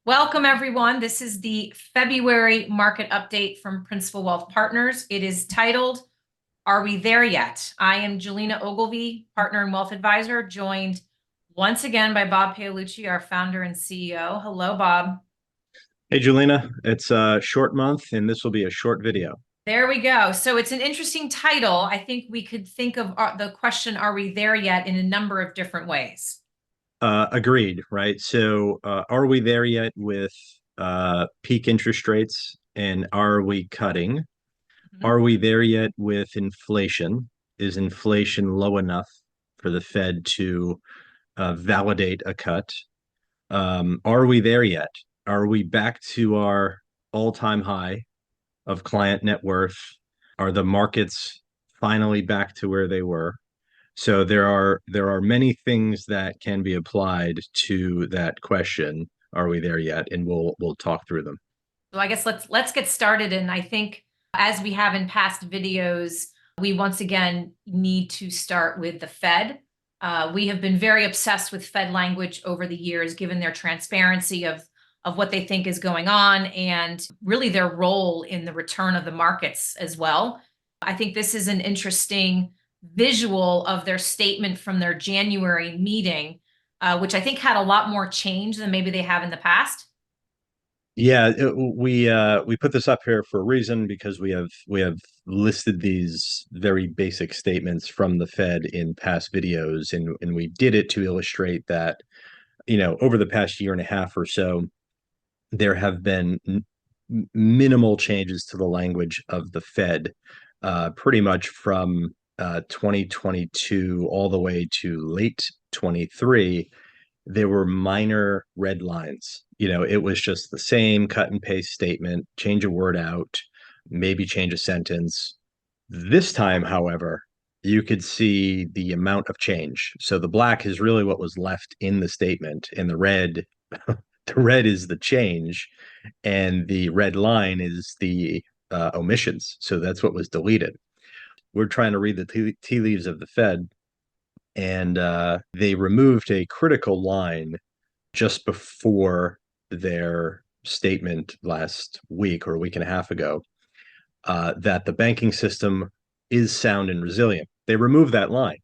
Welcome, everyone. This is the February market update from Principal Wealth Partners. It is titled, Are We There Yet? I am Julina Ogilvie, partner and wealth advisor, joined once again by Bob Paolucci, our founder and CEO. Hello, Bob. Hey, Julina, it's a short month and this will be a short video. There we go. So it's an interesting title. I think we could think of the question, Are we there yet? In a number of different ways. Agreed, right? So, are we there yet with peak interest rates and are we cutting? Mhm. Are we there yet with inflation? Is inflation low enough for the Fed to validate a cut? Are we there yet? Are we back to our all-time high of client net worth? Are the markets finally back to where they were? So there are many things that can be applied to that question. Are we there yet? And we'll talk through them. So I guess let's get started. And I think as we have in past videos, we once again need to start with the Fed. We have been very obsessed with Fed language over the years, given their transparency of what they think is going on and really their role in the return of the markets as well. I think this is an interesting visual of their statement from their January meeting, which I think had a lot more change than maybe they have in the past. Yeah, we put this up here for a reason because we have listed these very basic statements from the Fed in past videos, and we did it to illustrate that, over the past year and a half or so, there have been minimal changes to the language of the Fed, pretty much from 2022 all the way to late 23. There were minor red lines. It was just the same cut and paste statement, change a word out, maybe change a sentence. This time, however, you could see the amount of change. So the black is really what was left in the statement, and the red, the red is the change, and the red line is the omissions. So that's what was deleted. We're trying to read the tea leaves of the Fed, and they removed a critical line just before their statement last week or a week and a half ago, that the banking system is sound and resilient. They removed that line.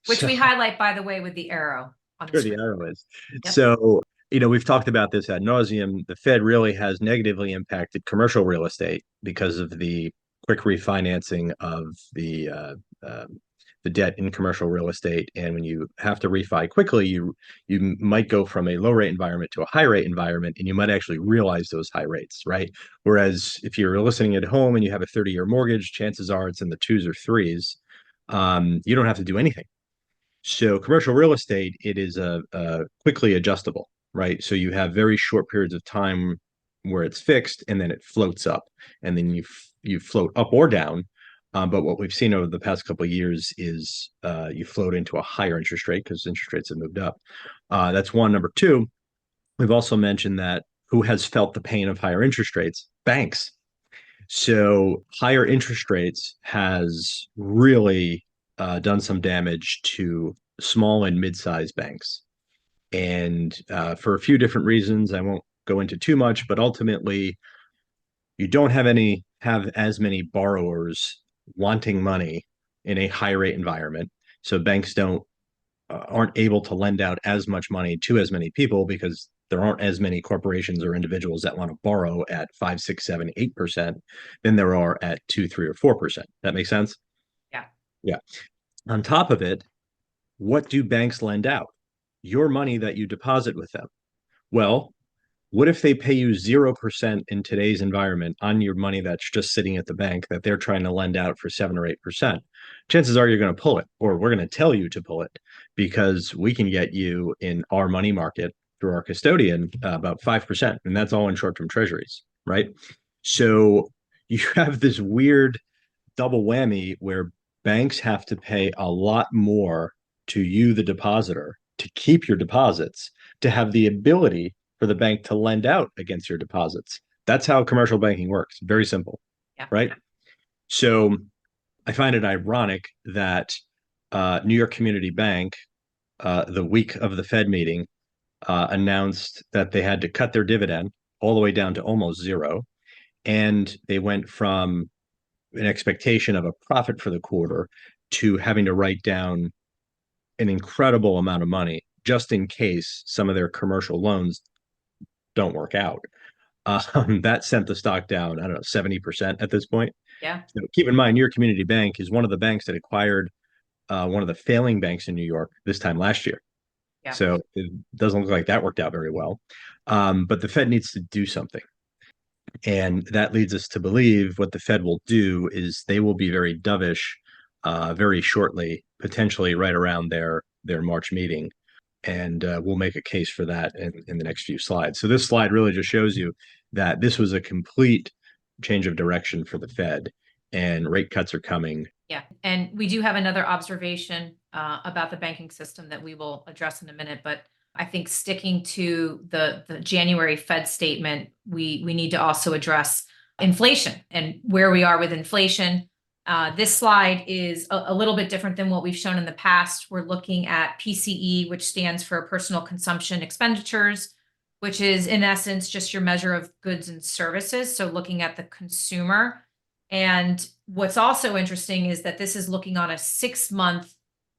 Which So we highlight, by the way, with the arrow on the sure, the screen. arrow is. Yep. So, we've talked about this ad nauseum. The Fed really has negatively impacted commercial real estate because of the quick refinancing of the debt in commercial real estate. And when you have to refi quickly, you might go from a low rate environment to a high rate environment, and you might actually realize those high rates, right? Whereas if you're listening at home and you have a 30-year mortgage, chances are it's in the twos or threes. You don't have to do anything. So commercial real estate, it is a quickly adjustable, right? So you have very short periods of time where it's fixed, and then it floats up, and then you float up or down. But what we've seen over the past couple of years is you float into a higher interest rate because interest rates have moved up. That's one. Number two, we've also mentioned that who has felt the pain of higher interest rates? Banks. So higher interest rates has really done some damage to small and mid-sized banks. And for a few different reasons, I won't go into too much, but ultimately, you don't have as many borrowers wanting money in a high rate environment. So banks don't aren't able to lend out as much money to as many people because there aren't as many corporations or individuals that want to borrow at 5, 6, 7, 8% than there are at 2, 3, or 4%. That makes sense? Yeah. Yeah. On top of it, what do banks lend out? Your money that you deposit with them. Well, what if they pay you 0% in today's environment on your money that's just sitting at the bank that they're trying to lend out for 7 or 8%? Chances are you're going to pull it, or we're going to tell you to pull it because we can get you in our money market through our custodian about 5%, and that's all in short-term treasuries, right? So you have this weird double whammy where banks have to pay a lot more to you, the depositor, to keep your deposits, to have the ability for the bank to lend out against your deposits. That's how commercial banking works. Very simple, Yeah. right? So I find it ironic that New York Community Bank, the week of the Fed meeting, announced that they had to cut their dividend all the way down to almost zero. And they went from an expectation of a profit for the quarter to having to write down an incredible amount of money just in case some of their commercial loans don't work out. That sent the stock down, I don't know, 70% at this point. Yeah. So keep in mind, your community bank is one of the banks that acquired one of the failing banks in New York this time last year. Yeah. So it doesn't look like that worked out very well. But the Fed needs to do something. And that leads us to believe what the Fed will do is they will be very dovish very shortly, potentially right around their March meeting. And we'll make a case for that in the next few slides. So this slide really just shows you that this was a complete change of direction for the Fed, and rate cuts are coming. Yeah. And we do have another observation about the banking system that we will address in a minute. But I think sticking to the January Fed statement, we need to also address inflation and where we are with inflation. This slide is a little bit different than what we've shown in the past. We're looking at PCE, which stands for personal consumption expenditures, which is in essence just your measure of goods and services. So looking at the consumer. And what's also interesting is that this is looking on a 6-month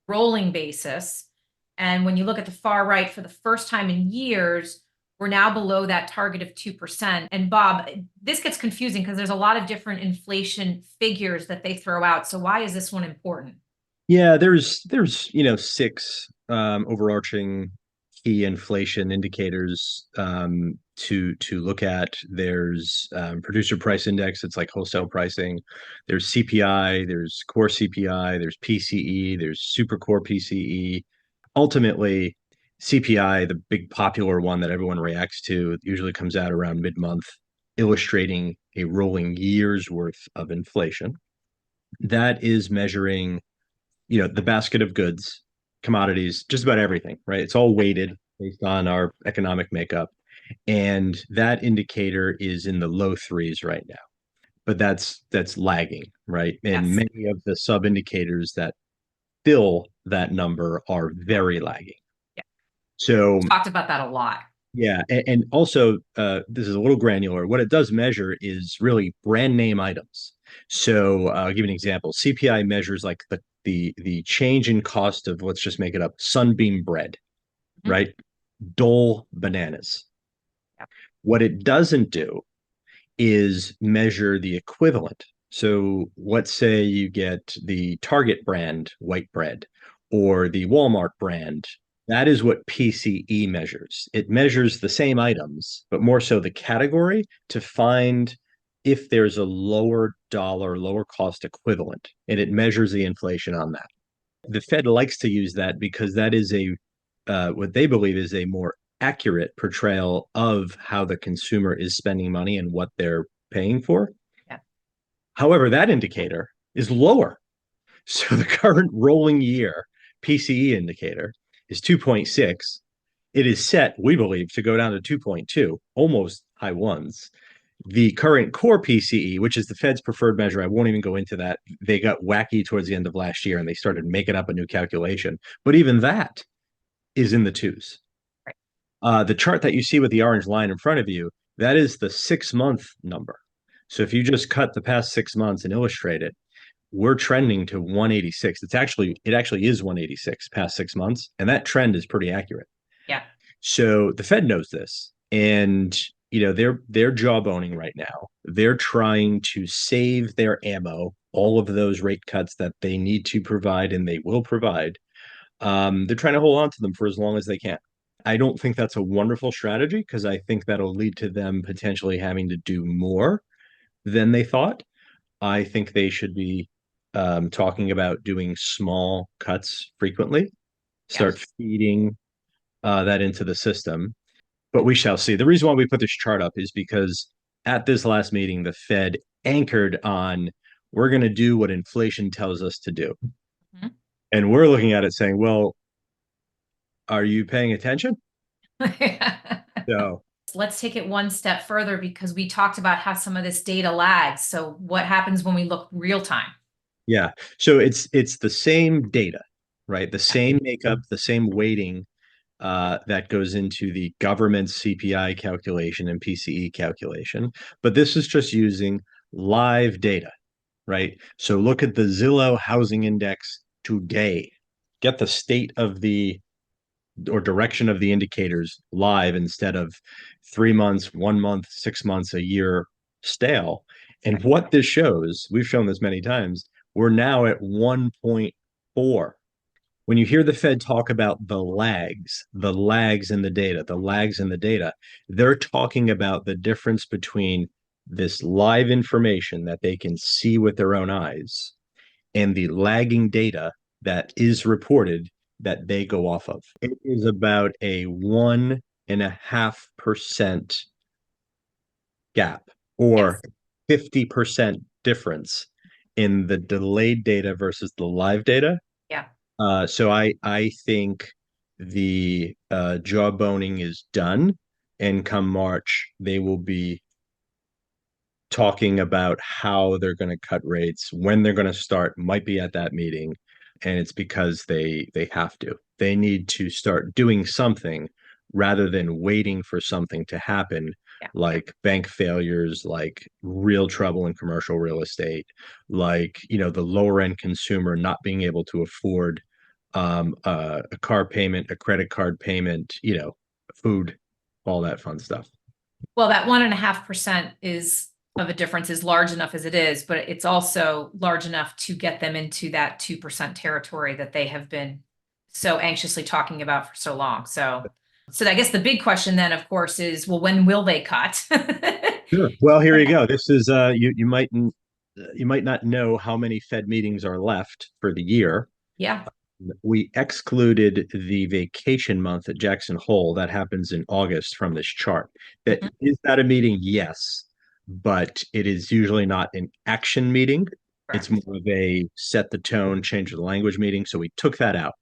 rolling basis. And when you look at the far right, for the first time in years, we're now below that target of 2%. And Bob, this gets confusing because there's a lot of different inflation figures that they throw out. So why is this one important? Yeah, there's 6 overarching key inflation indicators to look at. There's producer price index. It's like wholesale pricing. There's CPI. There's core CPI. There's PCE. There's super core PCE. Ultimately, CPI, the big popular one that everyone reacts to, usually comes out around mid-month, illustrating a rolling year's worth of inflation. That is measuring the basket of goods, commodities, just about everything, right? It's all weighted based on our economic makeup. And that indicator is in the low threes right now. But that's lagging, right? And Yes. many of the sub indicators that fill that number are very lagging. Yeah. So We've talked about that a lot. yeah, and also this is a little granular. What it does measure is really brand name items. So I'll give you an example. CPI measures like the change in cost of, let's just make it up, Sunbeam bread, Mhm. right? Dole bananas. Yep. What it doesn't do is measure the equivalent. So let's say you get the Target brand white bread or the Walmart brand. That is what PCE measures. It measures the same items, but more so the category to find if there's a lower dollar, lower cost equivalent, and it measures the inflation on that. The Fed likes to use that because that is what they believe is a more accurate portrayal of how the consumer is spending money and what they're paying for. Yeah. However, that indicator is lower. So the current rolling year PCE indicator is 2.6. It is set, we believe, to go down to 2.2, almost high ones. The current core PCE, which is the Fed's preferred measure, I won't even go into that. They got wacky towards the end of last year and they started making up a new calculation. But even that is in the twos. Right. The chart that you see with the orange line in front of you, that is the 6-month number. So if you just cut the past 6 months and illustrate it, we're trending to 186. It actually is 186 past 6 months, and that trend is pretty accurate. Yeah. So the Fed knows this, and they're jawboning right now. They're trying to save their ammo, all of those rate cuts that they need to provide and they will provide. They're trying to hold on to them for as long as they can. I don't think that's a wonderful strategy because I think that'll lead to them potentially having to do more than they thought. I think they should be talking about doing small cuts frequently, start Yes. feeding that into the system. But we shall see. The reason why we put this chart up is because at this last meeting, the Fed anchored on we're going to do what inflation tells us to do. Mhm. And we're looking at it saying, well, are you paying attention? So Let's take it one step further because we talked about how some of this data lags. So what happens when we look real time? yeah. So it's the same data, right? The same makeup, the same weighting. that goes into the government's CPI calculation and PCE calculation. But this is just using live data, right? So look at the Zillow housing index today. Get the state of the or direction of the indicators live instead of 3 months, 1 month, 6 months, a year stale. And what this shows, we've shown this many times, we're now at 1.4. When you hear the Fed talk about the lags in the data, they're talking about the difference between this live information that they can see with their own eyes and the lagging data that is reported that they go off of. It is about a 1.5% gap or 50% difference in the delayed data versus the live data. Yeah. So I think the jawboning is done, and come March, they will be talking about how they're going to cut rates, when they're going to start, might be at that meeting, and it's because they have to. They need to start doing something rather than waiting for something to happen, like bank failures, like real trouble in commercial real estate, like the lower end consumer not being able to afford a car payment, a credit card payment, food, all that fun stuff. Well, that 1.5% is of a difference is large enough as it is, but it's also large enough to get them into that 2% territory that they have been so anxiously talking about for so long. So I guess the big question then, of course, is, well, when will they cut? Sure. Well, here you go. This is you might not know how many Fed meetings are left for the year. Yeah. We excluded the vacation month at Jackson Hole that happens in August from this chart. Is that a meeting? Yes, but it is usually not an action meeting. It's more of a set the tone, change the language meeting. So we took that out.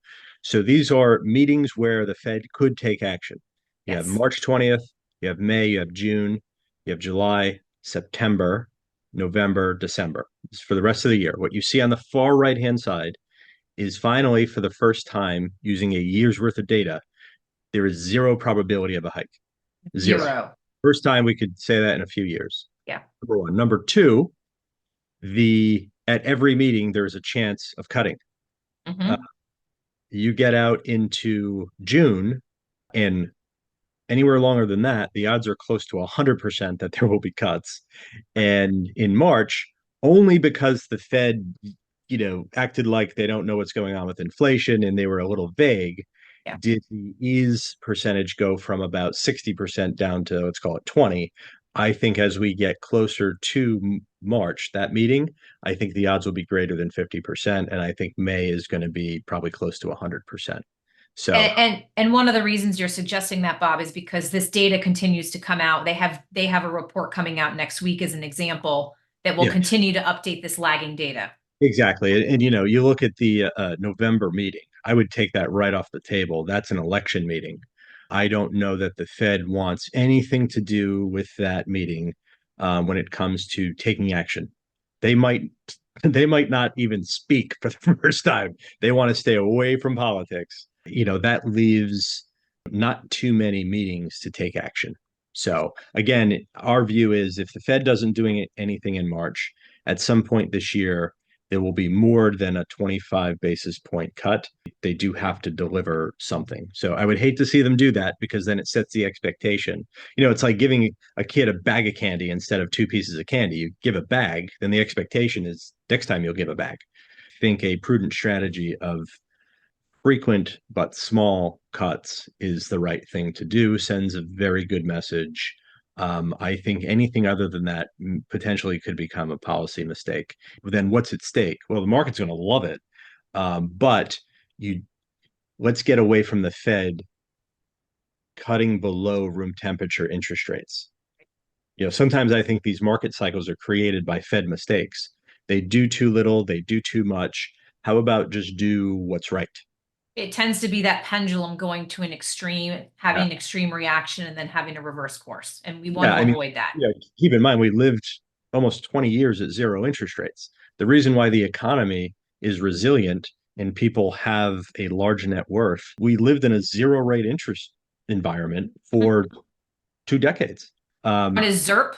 So these are meetings where the Fed could take action. You have March 20th, you have May, you have June, you have July, September, November, December. It's for the rest of the year. What you see on the far right-hand side is finally, for the first time, using a year's worth of data, there is zero probability of a hike. Zero. First time we could say that in a few years. Yeah. Number one. Number two, at every meeting, there is a chance of cutting. You get out into June, and anywhere longer than that, the odds are close to 100% that there will be cuts. And in March, only because the Fed acted like they don't know what's going on with inflation and they were a little vague, did the ease percentage go from about 60% down to, let's call it 20. I think as we get closer to March, that meeting, I think the odds will be greater than 50%. And I think May is going to be probably close to 100%. So and one of the reasons you're suggesting that, Bob, is because this data continues to come out. They have a report coming out next week as an example that will continue to update this lagging data. Exactly. And you look at the November meeting, I would take that right off the table. That's an election meeting. I don't know that the Fed wants anything to do with that meeting when it comes to taking action. They might not even speak for the first time. They want to stay away from politics. That leaves not too many meetings to take action. So again, our view is if the Fed doesn't do anything in March, at some point this year, there will be more than a 25 basis point cut. They do have to deliver something. So I would hate to see them do that because then it sets the expectation. It's like giving a kid a bag of candy instead of two pieces of candy. You give a bag, then the expectation is next time you'll give a bag. I think a prudent strategy of frequent but small cuts is the right thing to do, sends a very good message. I think anything other than that potentially could become a policy mistake. But then what's at stake? Well, the market's going to love it. But let's get away from the Fed cutting below room temperature interest rates. Sometimes I think these market cycles are created by Fed mistakes. They do too little, they do too much. How about just do what's right? It tends to be that pendulum going to an extreme, having an extreme reaction and then having a reverse course. And we want to avoid that. Keep in mind, we lived almost 20 years at zero interest rates. The reason why the economy is resilient and people have a large net worth, we lived in a zero rate interest environment for 2 decades. On a ZERP,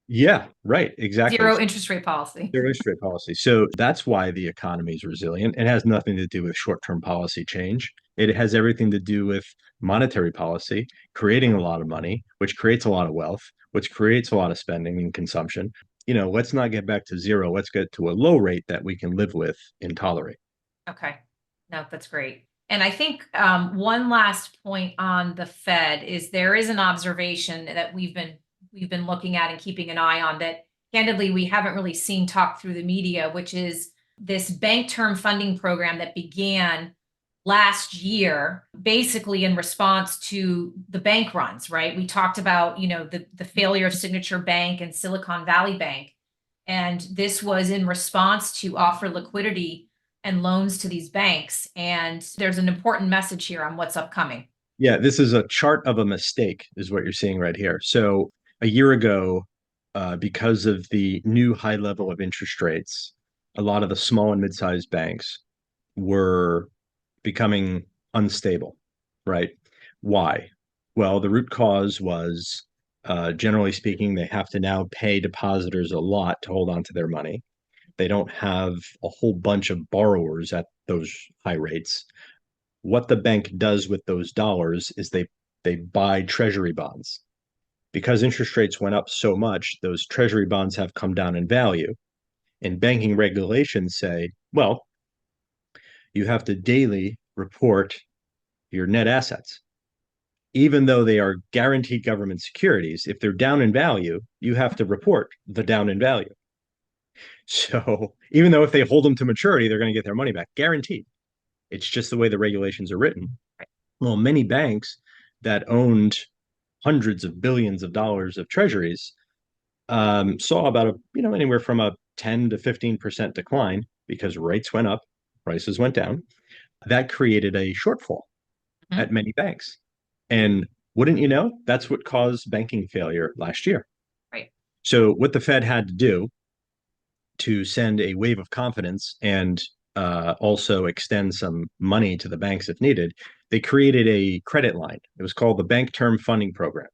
Yeah, right, exactly. zero interest rate policy. Zero interest rate policy. So that's why the economy is resilient. It has nothing to do with short-term policy change. It has everything to do with monetary policy, creating a lot of money, which creates a lot of wealth, which creates a lot of spending and consumption. Let's not get back to zero. Let's get to a low rate that we can live with and tolerate. Okay. No, that's great. And I think one last point on the Fed is there is an observation that we've been looking at and keeping an eye on that candidly we haven't really seen talk through the media, which is this bank term funding program that began last year, basically in response to the bank runs, right? We talked about, the failure of Signature Bank and Silicon Valley Bank. And this was in response to offer liquidity and loans to these banks. And there's an important message here on what's upcoming. Yeah, this is a chart of a mistake, is what you're seeing right here. So a year ago, because of the new high level of interest rates, a lot of the small and mid-sized banks were becoming unstable, right? Why? Well, the root cause was, generally speaking, they have to now pay depositors a lot to hold on to their money. They don't have a whole bunch of borrowers at those high rates. What the bank does with those dollars is they buy treasury bonds. Because interest rates went up so much, those treasury bonds have come down in value. And banking regulations say, well, you have to daily report your net assets. Even though they are guaranteed government securities, if they're down in value, you have to report the down in value. So even though if they hold them to maturity, they're going to get their money back, guaranteed. It's just the way the regulations are written. Well, many banks that owned hundreds of billions of dollars of treasuries saw about anywhere from a 10 to 15% decline because rates went up, prices went down. That created a shortfall at many banks. And wouldn't you know, that's what caused banking failure last year. Right. So what the Fed had to do to send a wave of confidence and also extend some money to the banks if needed, they created a credit line. It was called the Bank Term Funding Program.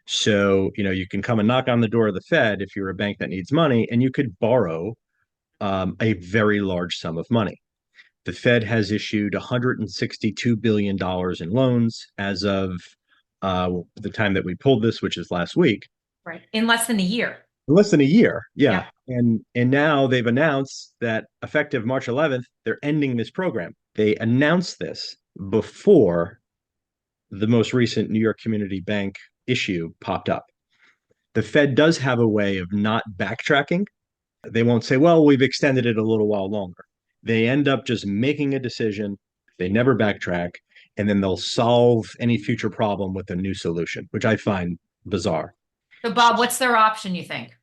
So, you can come and knock on the door of the Fed if you're a bank that needs money, and you could borrow a very large sum of money. The Fed has issued $162 billion in loans as of the time that we pulled this, which is last week. Right. In less than a year. In less than a year. Yeah. And now they've announced that effective March 11th, they're ending this program. They announced this before the most recent New York Community Bank issue popped up. The Fed does have a way of not backtracking. They won't say, well, we've extended it a little while longer. They end up just making a decision. They never backtrack. And then they'll solve any future problem with a new solution, which I find bizarre. So, Bob, what's their option, you think?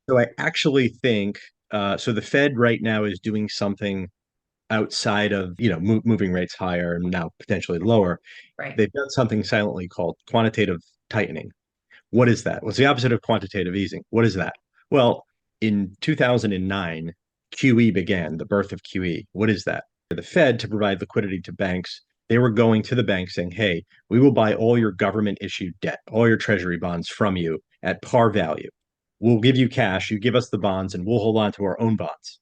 So I actually think, so the Fed right now is doing something outside of, moving rates higher and now potentially lower. Right. They've done something silently called quantitative tightening. What is that? What's the opposite of quantitative easing? What is that? Well, in 2009, QE began, the birth of QE. What is that? The Fed, to provide liquidity to banks, they were going to the bank saying, hey, we will buy all your government issued debt, all your treasury bonds from you at par value. We'll give you cash, you give us the bonds, and we'll hold on to our own bonds.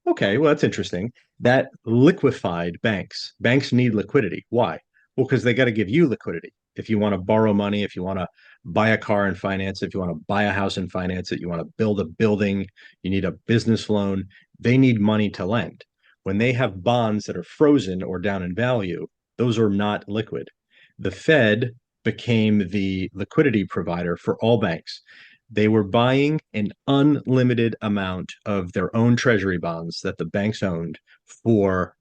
Okay, well, that's interesting. That liquefied banks. Banks need liquidity. Why? Well, because they got to give you liquidity. If you want to borrow money, if you want to buy a car and finance it, if you want to buy a house and finance it, you want to build a building, you need a business loan, they need money to lend. When they have bonds that are frozen or down in value, those are not liquid. The Fed became the liquidity provider for all banks. They were buying an unlimited amount of their own treasury bonds that the banks owned for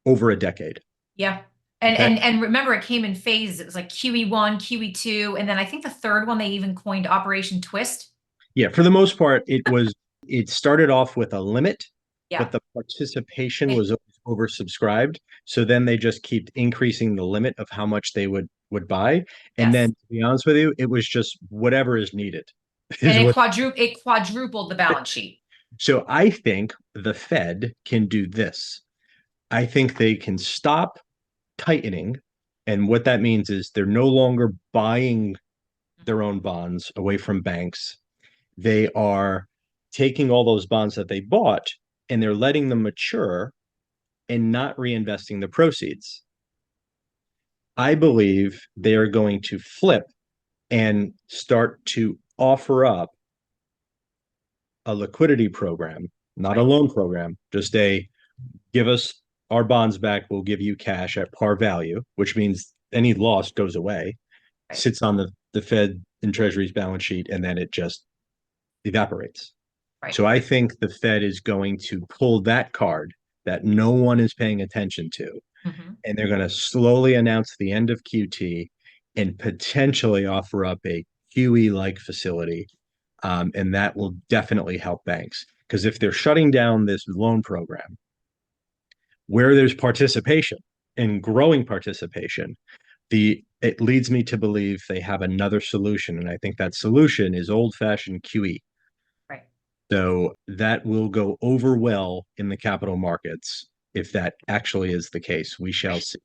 over a decade. Yeah. And remember, it came in phases. It was like QE1, QE2, and then I think the third one they even coined Operation Twist. Yeah, for the most part, it started off with a limit, but the participation was oversubscribed. So then they just keep increasing the limit of how much they would buy. And then, to be honest with you, it was just whatever is needed. And it quadrupled the balance sheet. So I think the Fed can do this. I think they can stop tightening. And what that means is they're no longer buying their own bonds away from banks. They are taking all those bonds that they bought and they're letting them mature and not reinvesting the proceeds. I believe they are going to flip and start to offer up a liquidity program, not a loan program, just a give us our bonds back, we'll give you cash at par value, which means any loss goes away, Right. sits on the Fed and Treasury's balance sheet, and then it just evaporates. Right. So I think the Fed is going to pull that card that no one is paying attention to, and they're going to slowly announce the end of QT and potentially offer up a QE-like facility. And that will definitely help banks. Because if they're shutting down this loan program, where there's participation and growing participation, it leads me to believe they have another solution. And I think that solution is old-fashioned QE. Right. So that will go over well in the capital markets if that actually is the case. We shall see.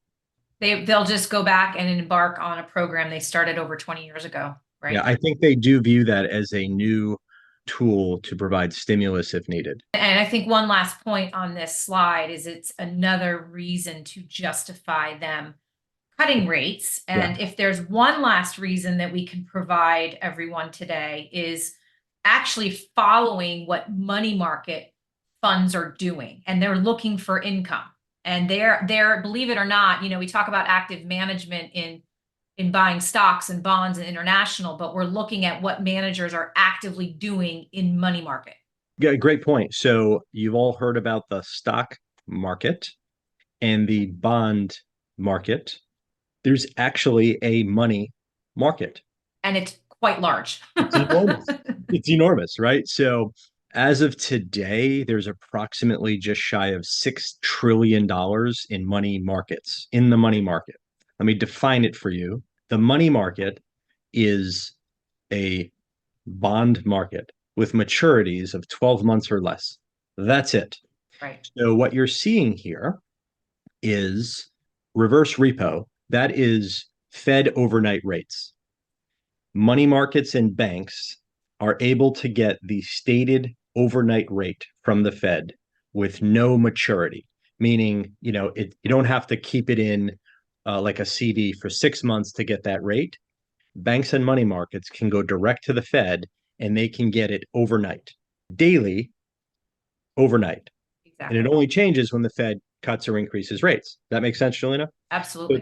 They'll just go back and embark on a program they started over 20 years ago, right? Yeah, I think they do view that as a new tool to provide stimulus if needed. And I think one last point on this slide is it's another reason to justify them cutting rates. And if there's one last reason that we can provide everyone today is actually following what money market funds are doing, and they're looking for income. And they're believe it or not, we talk about active management in buying stocks and bonds and international, but we're looking at what managers are actively doing in money market. Yeah, great point. So you've all heard about the stock market and the bond market. There's actually a money market. And it's quite large. It's enormous. It's enormous, right? So as of today, there's approximately just shy of $6 trillion in money markets, in the money market. Let me define it for you. The money market is a bond market with maturities of 12 months or less. That's it. Right. So what you're seeing here is reverse repo. That is Fed overnight rates. Money markets and banks are able to get the stated overnight rate from the Fed with no maturity, meaning, you don't have to keep it in like a CD for 6 months to get that rate. Banks and money markets can go direct to the Fed and they can get it overnight, daily, overnight. Exactly. And it only changes when the Fed cuts or increases rates. That makes sense, Julina? Absolutely. So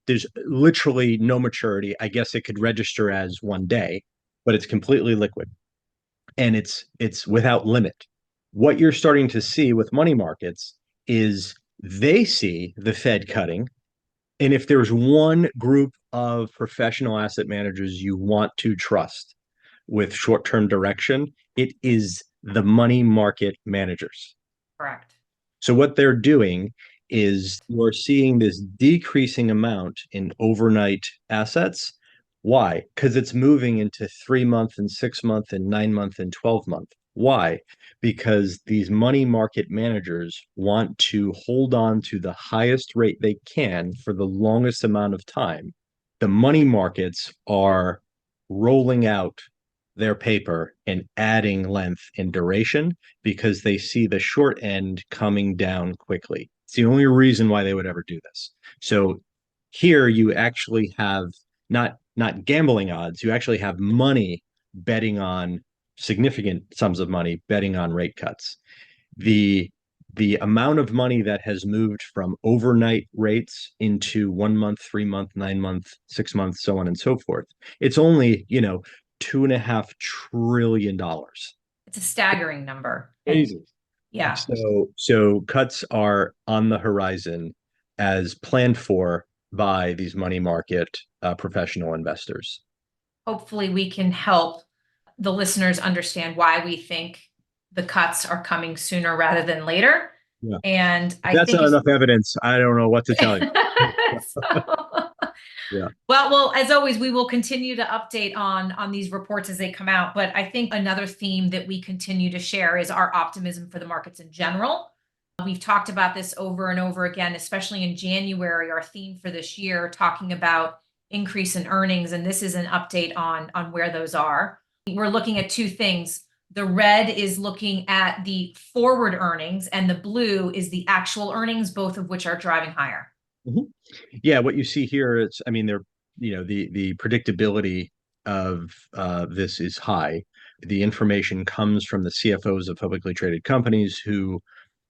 there's literally no maturity. I guess it could register as one day, but it's completely liquid and it's without limit. What you're starting to see with money markets is they see the Fed cutting. And if there's one group of professional asset managers you want to trust with short-term direction, it is the money market managers. Correct. So what they're doing is you're seeing this decreasing amount in overnight assets. Why? Because it's moving into 3 month and 6 month and 9 month and 12 month. Why? Because these money market managers want to hold on to the highest rate they can for the longest amount of time. The money markets are rolling out their paper and adding length and duration because they see the short end coming down quickly. It's the only reason why they would ever do this. So here you actually have not gambling odds, you actually have money betting on significant sums of money betting on rate cuts. The amount of money that has moved from overnight rates into 1 month, 3 month, 9 month, 6 months, so on and so forth. It's only, $2.5 trillion. It's a staggering number. Crazy. Yeah. So cuts are on the horizon as planned for by these money market professional investors. Hopefully we can help the listeners understand why we think the cuts are coming sooner rather than later. Yeah. And I That's think not enough evidence. I don't know what to tell you. Yeah. Well, as always, we will continue to update on these reports as they come out. But I think another theme that we continue to share is our optimism for the markets in general. We've talked about this over and over again, especially in January, our theme for this year, talking about increase in earnings. And this is an update on where those are. We're looking at two things. The red is looking at the forward earnings, and the blue is the actual earnings, both of which are driving higher. Mhm. Yeah, what you see here is, I mean, the predictability of this is high. The information comes from the CFOs of publicly traded companies who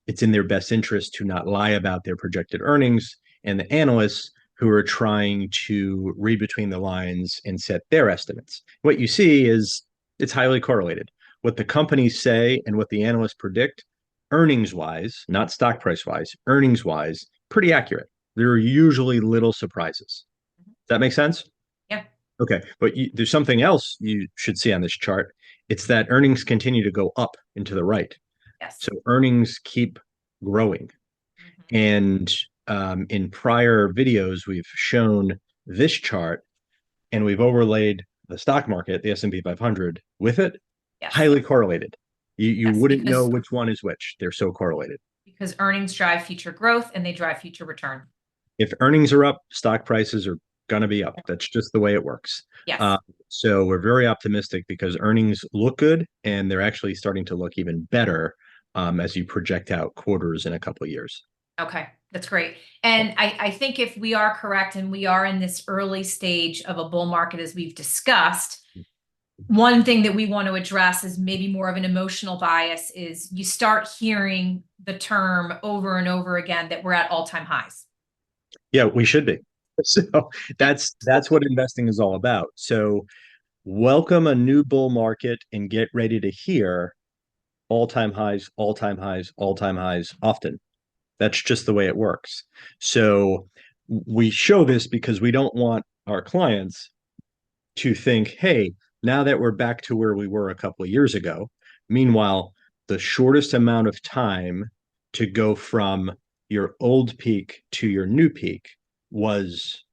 it's in their best interest to not lie about their projected earnings, and the analysts who are trying to read between the lines and set their estimates. What you see is it's highly correlated. What the companies say and what the analysts predict, earnings wise, not stock price wise, earnings wise, pretty accurate. There are usually little surprises. Does that make sense? Yeah. Okay, but there's something else you should see on this chart. It's that earnings continue to go up and to the right. Yes. So earnings keep growing. Mhm. And in prior videos, we've shown this chart and we've overlaid the stock market, the S&P 500, with it, Yes. highly correlated. You Yes, wouldn't know which one is which. They're so correlated. because earnings drive future growth and they drive future return. If earnings are up, stock prices are going to be up. That's just the way it works. Yes. So we're very optimistic because earnings look good and they're actually starting to look even better as you project out quarters in a couple of years. Okay, that's great. And I think if we are correct and we are in this early stage of a bull market, as we've discussed, one thing that we want to address is maybe more of an emotional bias is you start hearing the term over and over again that we're at all-time highs. Yeah, we should be. So that's what investing is all about. So welcome a new bull market and get ready to hear all-time highs, all-time highs, all-time highs often. That's just the way it works. So we show this because we don't want our clients to think, hey, now that we're back to where we were a couple of years ago. Meanwhile, the shortest amount of time to go from your old peak to your new peak was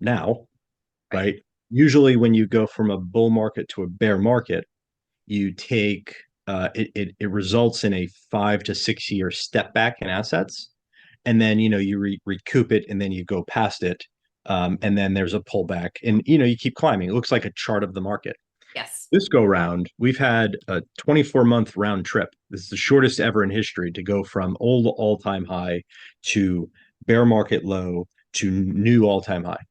now, right? Usually, when you go from a bull market to a bear market, you take it results in a 5 to 6 year step back in assets, and then you recoup it, and then you go past it, and then there's a pullback, and you keep climbing. It looks like a chart of the market. Yes. This go round, we've had a 24-month round trip. This is the shortest ever in history to go from old all-time high to bear market low to new all-time high,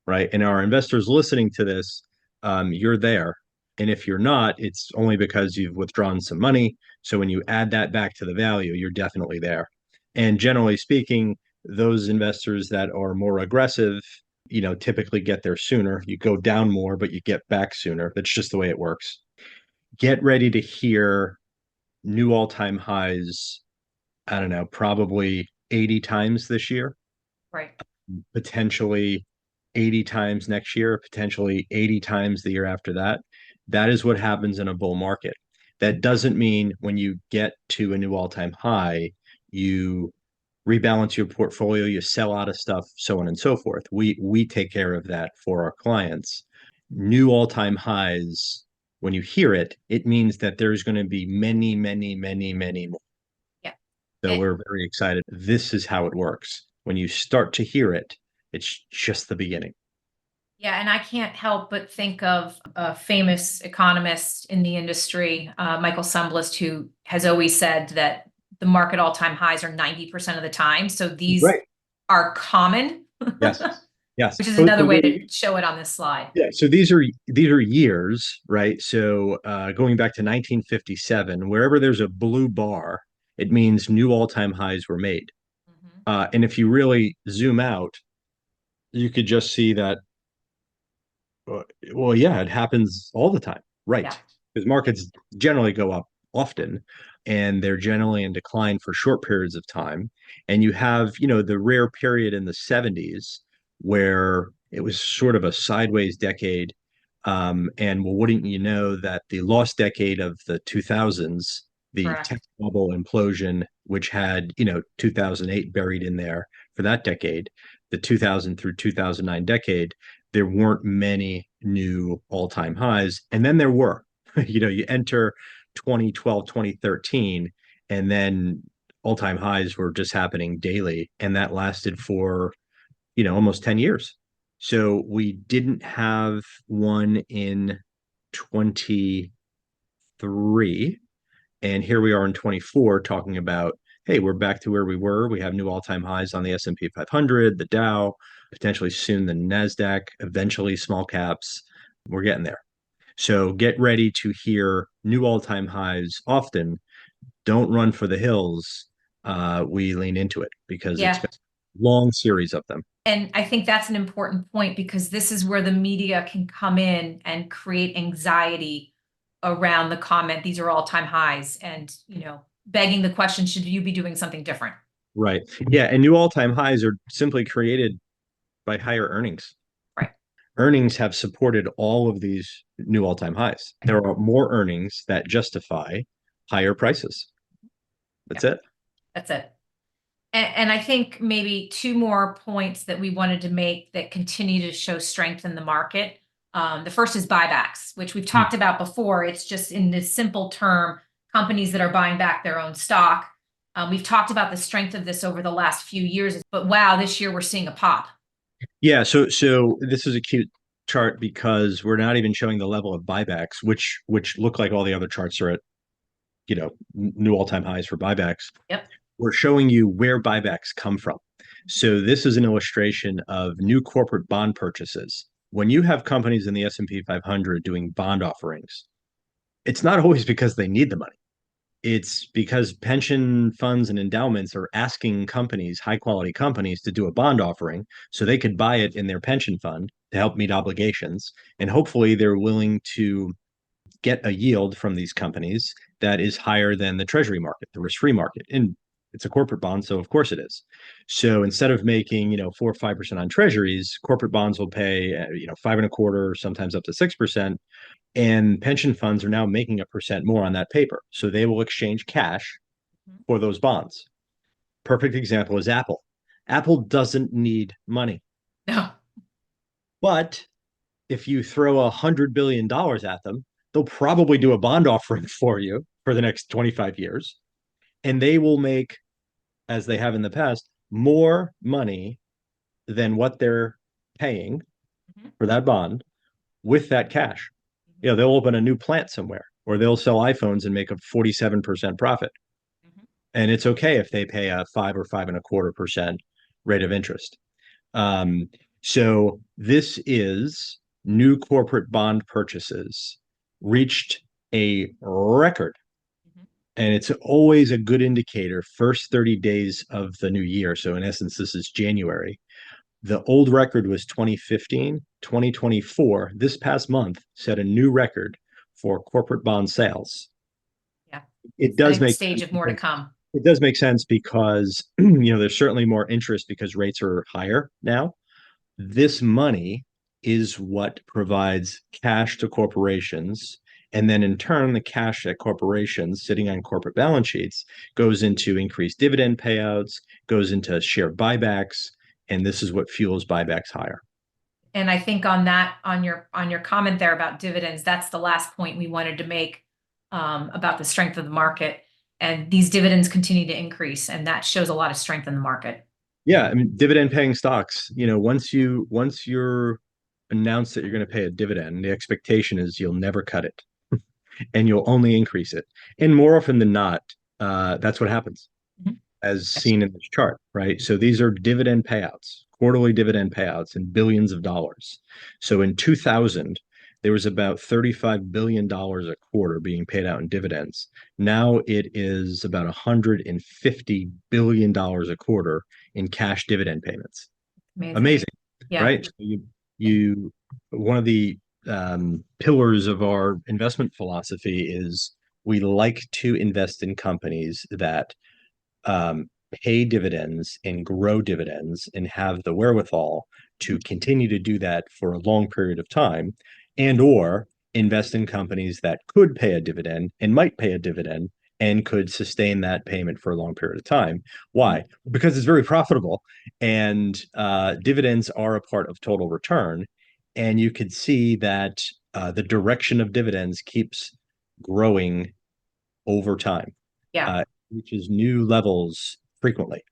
right? And our investors listening to this, you're there. And if you're not, it's only because you've withdrawn some money. So when you add that back to the value, you're definitely there. And generally speaking, those investors that are more aggressive, typically get there sooner. You go down more, but you get back sooner. That's just the way it works. Get ready to hear new all-time highs, I don't know, probably 80 times this year, Right. potentially 80 times next year, potentially 80 times the year after that. That is what happens in a bull market. That doesn't mean when you get to a new all-time high, you rebalance your portfolio, you sell out of stuff, so on and so forth. We take care of that for our clients. New all-time highs, when you hear it, it means that there's going to be many, many, many, many more. Yeah. So we're very excited. This is how it works. When you start to hear it, it's just the beginning. Yeah, and I can't help but think of a famous economist in the industry, Michael Sumblist, who has always said that the market all-time highs are 90% of the time. So these Right. are common, Yes. Yes. which is another way to show it on this slide. Yeah. So these are years, right? So going back to 1957, wherever there's a blue bar, it means new all-time highs were made. Mhm. And if you really zoom out, you could just see that. Well, yeah, it happens all the time, Yeah. right? Because markets generally go up often, and they're generally in decline for short periods of time. And you have, the rare period in the 70s where it was sort of a sideways decade. And well, wouldn't you know that the lost decade of the 2000s, the Correct. tech bubble implosion, which had, 2008 buried in there for that decade, the 2000 through 2009 decade, there weren't many new all-time highs. And then there were, you enter 2012, 2013, and then all-time highs were just happening daily, and that lasted for, you know, almost 10 years. So we didn't have one in 23, and here we are in 24 talking about, hey, we're back to where we were. We have new all-time highs on the S&P 500, the Dow, potentially soon the Nasdaq, eventually small caps. We're getting there. So get ready to hear new all-time highs often. Don't run for the hills. We lean into it because it's Yeah. been a long series of them. And I think that's an important point because this is where the media can come in and create anxiety around the comment. These are all-time highs, and begging the question, should you be doing something different? Right. Yeah. And new all-time highs are simply created by higher earnings. Right. Earnings have supported all of these new all-time highs. There are more earnings that justify higher prices. That's it. That's it. And I think maybe two more points that we wanted to make that continue to show strength in the market. The first is buybacks, which we've talked about before. It's just in this simple term, companies that are buying back their own stock. We've talked about the strength of this over the last few years, but wow, this year we're seeing a pop. Yeah. So this is a cute chart because we're not even showing the level of buybacks, which look like all the other charts are at, you know, new all-time highs for buybacks. Yep. We're showing you where buybacks come from. So this is an illustration of new corporate bond purchases. When you have companies in the S&P 500 doing bond offerings, it's not always because they need the money. It's because pension funds and endowments are asking companies, high quality companies, to do a bond offering so they could buy it in their pension fund to help meet obligations. And hopefully they're willing to get a yield from these companies that is higher than the treasury market, the risk-free market. And it's a corporate bond, so of course it is. So instead of making, 4 or 5% on treasuries, corporate bonds will pay, 5.25, sometimes up to 6%. And pension funds are now making 1% more on that paper. So they will exchange cash for those bonds. Perfect example is Apple. Apple doesn't need money. No. But if you throw $100 billion at them, they'll probably do a bond offering for you for the next 25 years. And they will make, as they have in the past, more money than what they're paying for that bond with that cash. They'll open a new plant somewhere, or they'll sell iPhones and make a 47% profit. And it's okay if they pay a 5 or 5.25% rate of interest. So this is new corporate bond purchases reached a record. And it's always a good indicator, first 30 days of the new year. So in essence, this is January. The old record was 2015. 2024, this past month, set a new record for corporate bond sales. Yeah. It does make stage of more to come. It does make sense because there's certainly more interest because rates are higher now. This money is what provides cash to corporations. And then in turn, the cash at corporations sitting on corporate balance sheets goes into increased dividend payouts, goes into share buybacks, and this is what fuels buybacks higher. And I think on your comment there about dividends, that's the last point we wanted to make about the strength of the market. And these dividends continue to increase, and that shows a lot of strength in the market. Yeah, I mean, dividend paying stocks, once you're announced that you're going to pay a dividend, the expectation is you'll never cut it and you'll only increase it. And more often than not, that's what happens, as seen in this chart, right? So these are dividend payouts, quarterly dividend payouts in billions of dollars. So in 2000, there was about $35 billion a quarter being paid out in dividends. Now it is about $150 billion a quarter in cash dividend payments. Amazing. Yeah. Right? So you one of the pillars of our investment philosophy is we like to invest in companies that pay dividends and grow dividends and have the wherewithal to continue to do that for a long period of time, and or invest in companies that could pay a dividend and might pay a dividend and could sustain that payment for a long period of time. Why? Because it's very profitable, and dividends are a part of total return. And you could see that the direction of dividends keeps growing over time. Yeah. reaches new levels frequently.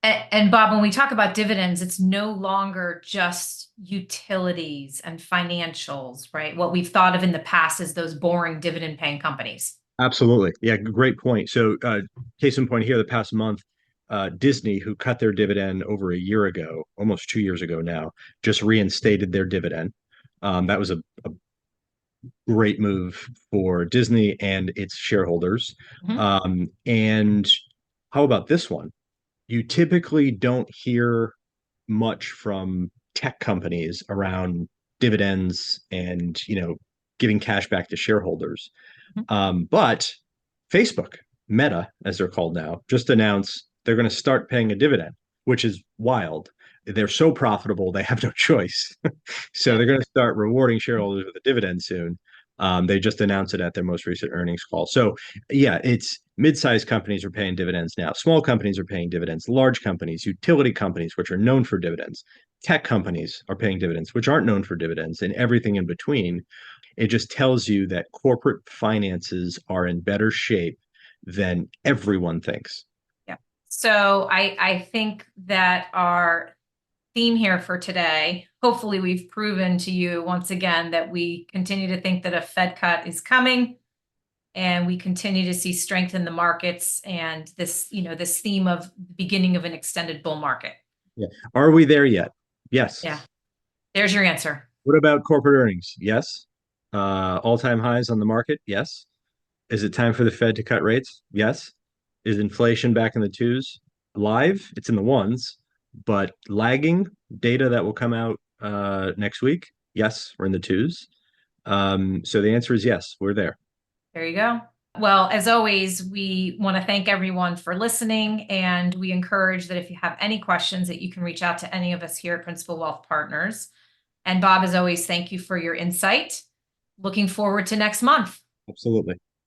And Bob, when we talk about dividends, it's no longer just utilities and financials, right? What we've thought of in the past is those boring dividend paying companies. Absolutely. Yeah, great point. So, case in point here, the past month, Disney, who cut their dividend over a year ago, almost 2 years ago now, just reinstated their dividend. That was a great move for Disney and its shareholders. Mhm. And how about this one? You typically don't hear much from tech companies around dividends and giving cash back to shareholders. Mhm. But Facebook, Meta, as they're called now, just announced they're going to start paying a dividend, which is wild. They're so profitable, they have no choice. So Yeah. they're going to start rewarding shareholders with a dividend soon. They just announced it at their most recent earnings call. So, yeah, it's mid-sized companies are paying dividends now. Small companies are paying dividends. Large companies, utility companies, which are known for dividends, tech companies are paying dividends, which aren't known for dividends, and everything in between. It just tells you that corporate finances are in better shape than everyone thinks. Yeah. So I think that our theme here for today, hopefully we've proven to you once again that we continue to think that a Fed cut is coming, and we continue to see strength in the markets and this theme of the beginning of an extended bull market. Yeah. Are we there yet? Yes. Yeah. There's your answer. What about corporate earnings? Yes. All-time highs on the market? Yes. Is it time for the Fed to cut rates? Yes. Is inflation back in the twos? Live, it's in the ones, but lagging data that will come out next week. Yes, we're in the twos. So the answer is yes, we're there. There you go. Well, as always, we want to thank everyone for listening, and we encourage that if you have any questions that you can reach out to any of us here at Principal Wealth Partners. And Bob, as always, thank you for your insight. Looking forward to next month. Absolutely.